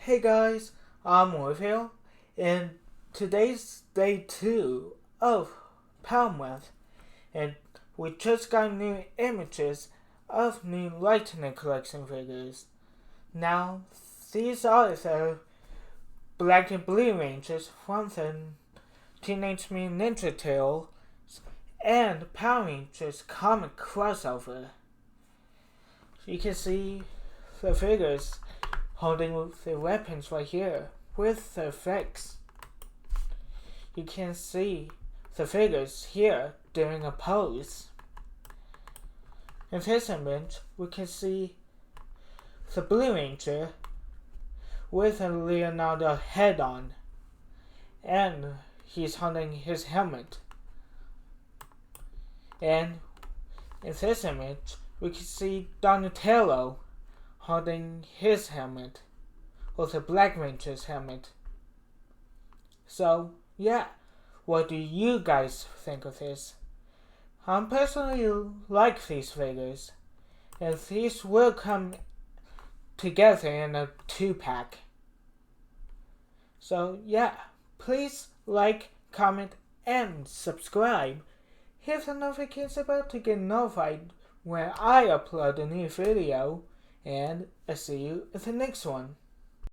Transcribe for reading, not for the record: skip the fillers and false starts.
Hey guys, I'm Orville, and today's day 2 of Palm Month, and we just got new images of new Lightning Collection figures. Now, these are the Black and Blue Rangers from the Teenage Mutant Ninja Turtles and Power Rangers comic crossover. You can see the figures holding the weapons right here with the effects. You can see the figures here doing a pose. In this image, we can see the Blue Ranger with a Leonardo head on, and he's holding his helmet. And in this image, we can see Donatello holding his helmet, or the Black Ranger's helmet. So, yeah, what do you guys think of this? I personally like these figures, and these will come together in a 2-pack. So, yeah, please like, comment, and subscribe. Hit the notification bell to get notified when I upload a new video. And I'll see you in the next one.